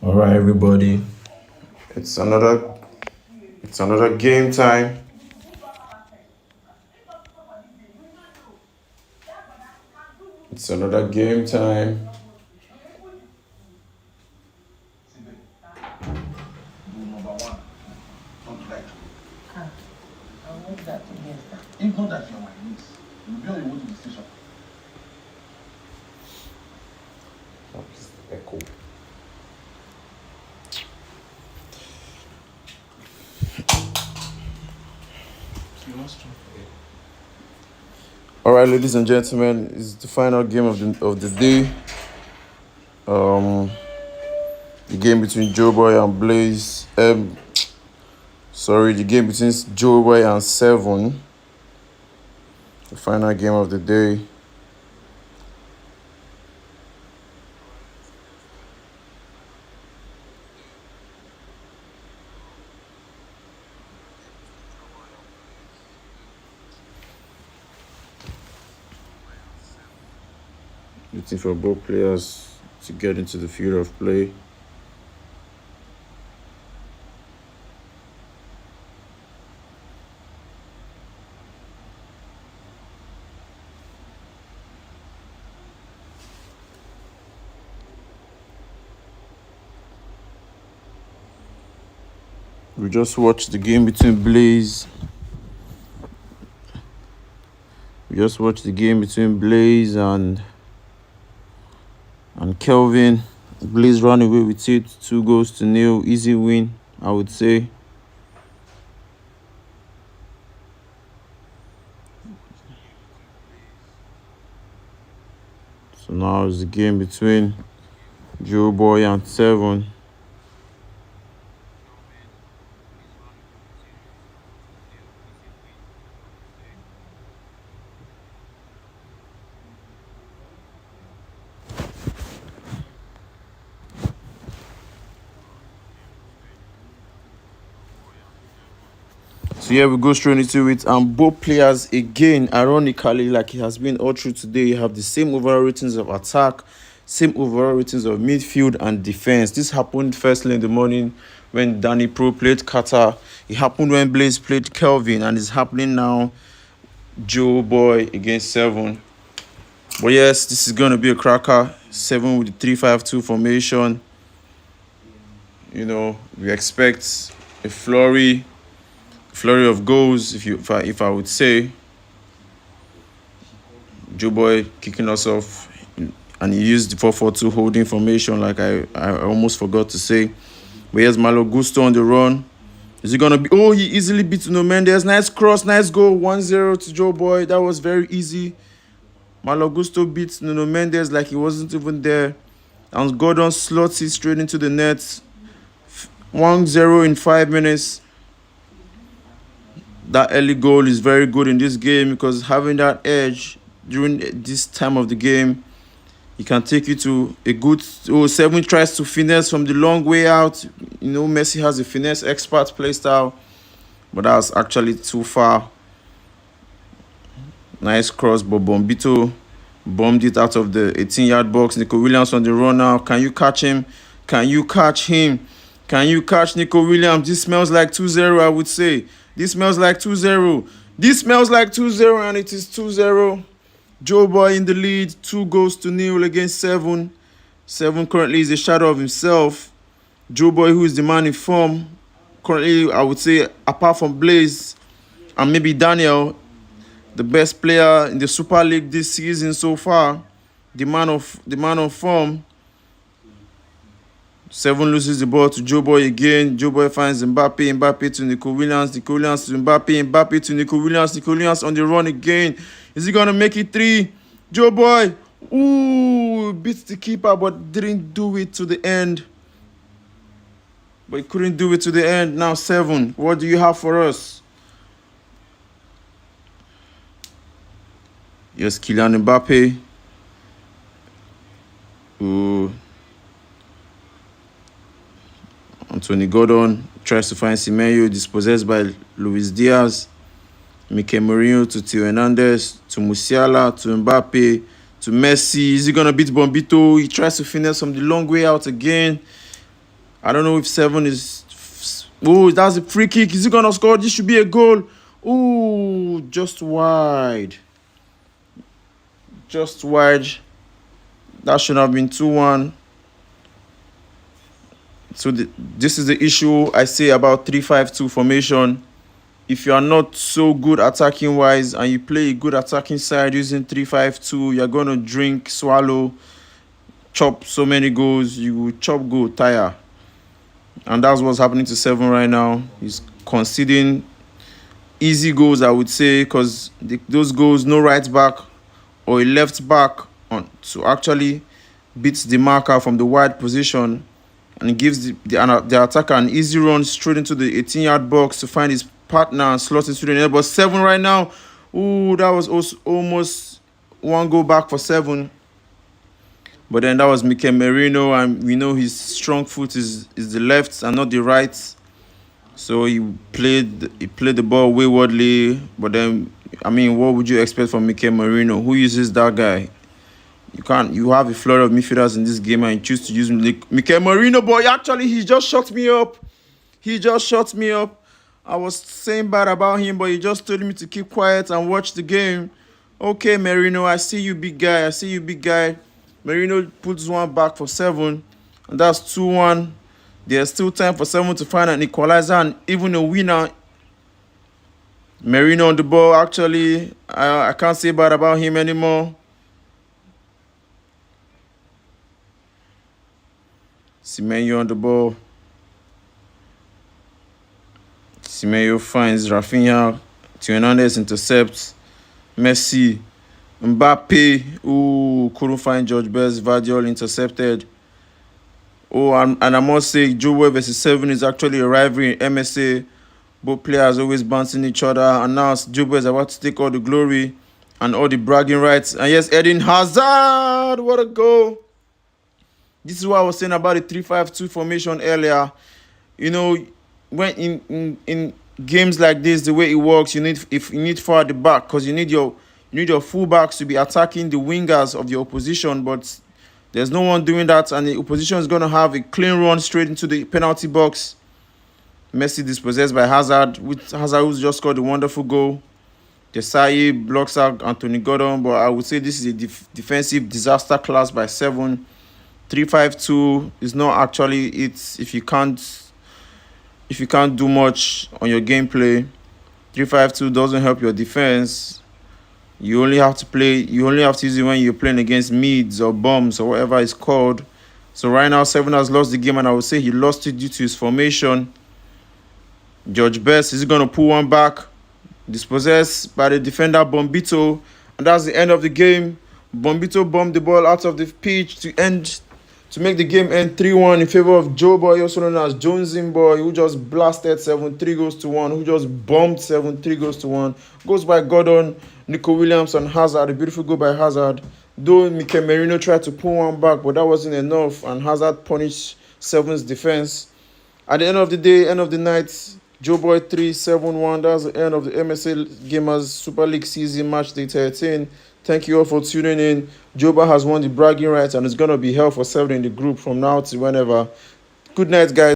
All right, everybody. It's another game time. It's another game time. Even that you're my niece, you'll be on your way to the station. Echo. All right, ladies and gentlemen, it's the final game of the day. The game between JOEBOY and Blaze. The game between JOEBOY and Seven. The final game of the day. Waiting for both players to get into the field of play. We just watched the game between Blaze. And Kelvin. Blaze ran away with it, 2-0. Easy win, I would say. So now it's the game between JOEBOY and Seven. So here we go straight into it, and both players again, ironically, like it has been all through today, have the same overall ratings of attack, same overall ratings of midfield and defense. This happened firstly in the morning when Danny Pro played Qatar. It happened when Blaze played Kelvin, and it's happening now, JOEBOY against Seven. But yes, this is gonna be a cracker. Seven with the 3-5-2 formation. You know, we expect a flurry of goals, if I would say. JOEBOY kicking us off, and he used the 4-4-2 holding formation, like I almost forgot to say. But here's Malo Gusto on the run. Is he gonna be? Oh, he easily beat Nuno Mendes. Nice cross, nice goal. 1-0 to JOEBOY. That was very easy. Malo Gusto beats Nuno Mendes like he wasn't even there, and Gordon slots it straight into the net. 1-0 in 5 minutes. That early goal is very good in this game, because having that edge during this time of the game, he can take you to a good. Seven tries to finesse from the long way out. You know, Messi has a finesse expert play style, but that was actually too far. Nice cross, but Bombito bombed it out of the 18-yard box. Nico Williams on the run now. Can you catch him? Can you catch him? Can you catch Nico Williams? This smells like 2-0, I would say. This smells like 2-0. This smells like 2-0, and it is 2-0. JOEBOY in the lead, 2-0 against Seven. Seven currently is a shadow of himself. JOEBOY, who is the man in form, currently, I would say, apart from Blaze and maybe Daniel, the best player in the Super League this season so far, the man of form. Seven loses the ball to JOEBOY again. JOEBOY finds Mbappe to Nico Williams. Nico Williams to Mbappe to Nico Williams. Nico Williams on the run again. Is he going to make it 3? JOEBOY. Ooh, beats the keeper, but didn't do it to the end. But he couldn't do it to the end. Now 7. What do you have for us? Yes, Kylian Mbappe. Ooh. Anthony Gordon tries to find Semenyo, dispossessed by Luis Diaz. Mikel Merino to Theo Hernandez, to Musiala, to Mbappe, to Messi. Is he going to beat Bombito? He tries to finesse from the long way out again. I don't know if 7 is. Oh, that's a free kick. Is he gonna score? This should be a goal. Oh, just wide. Just wide. That should have been 2-1. So this is the issue I say about 3-5-2 formation. If you are not so good attacking wise and you play a good attacking side using 3-5-2, you're gonna drink, swallow, chop so many goals. You will chop goal, tire. And that's what's happening to 7 right now. He's conceding easy goals, I would say, because those goals, no right back or a left back on to actually beat the marker from the wide position, and it gives the attacker an easy run straight into the 18-yard box to find his partner and slot it through the net. But 7 right now, ooh, that was also almost 1 goal back for 7. But then that was Mikel Merino, and we know his strong foot is the left and not the right. So he played the ball waywardly. But then, I mean, what would you expect from Mikel Merino? Who uses that guy? You have a flurry of midfielders in this game and you choose to use Mikel Merino. Boy, actually, he just shut me up. I was saying bad about him, but he just told me to keep quiet and watch the game. Okay, Merino, I see you, big guy. Merino puts 1 back for 7, and that's 2-1. There's still time for 7 to find an equalizer and even a winner. Merino on the ball, actually. I can't say bad about him anymore. Semenyo on the ball. Semenyo finds Rafinha. Tio Hernandez intercepts. Messi. Mbappe. Ooh, couldn't find George Best. Vardiol intercepted. Oh, and I must say, JOEBOY versus 7 is actually a rivalry in MSA. Both players always bouncing each other. And now JOEBOY is about to take all the glory and all the bragging rights. And yes, Eden Hazard. What a goal. This is what I was saying about the 3-5-2 formation earlier. You know, when in games like this, the way it works, you need far at the back, because you need your fullbacks to be attacking the wingers of the opposition, but there's no one doing that, and the opposition is going to have a clean run straight into the penalty box. Messi dispossessed by Hazard, with Hazard who's just scored a wonderful goal. Desai blocks out Anthony Gordon, but I would say this is a defensive disaster class by 7. 3-5-2 is not actually it if you can't do much on your gameplay. 3-5-2 doesn't help your defense. You only have to use it when you're playing against mids or bombs or whatever it's called. So right now 7 has lost the game, and I would say he lost it due to his formation. George Best is going to pull 1 back, dispossessed by the defender Bombito, and that's the end of the game. Bombito bombed the ball out of the pitch to make the game end 3-1 in favor of JOEBOY, also known as Jonesimboy, who just blasted 7 3-1, who just bombed 7 3-1. Goes by Gordon, Nico Williams, and Hazard. A beautiful goal by Hazard. Though Mikel Merino tried to pull 1 back, but that wasn't enough, and Hazard punished 7's defense. At the end of the day, end of the night, JOEBOY 3-7-1. That's the end of the MSA Gamers Super League season match day 13. Thank you all for tuning in. JOEBOY has won the bragging rights and is going to be held for 7 in the group from now to whenever. Good night, guys.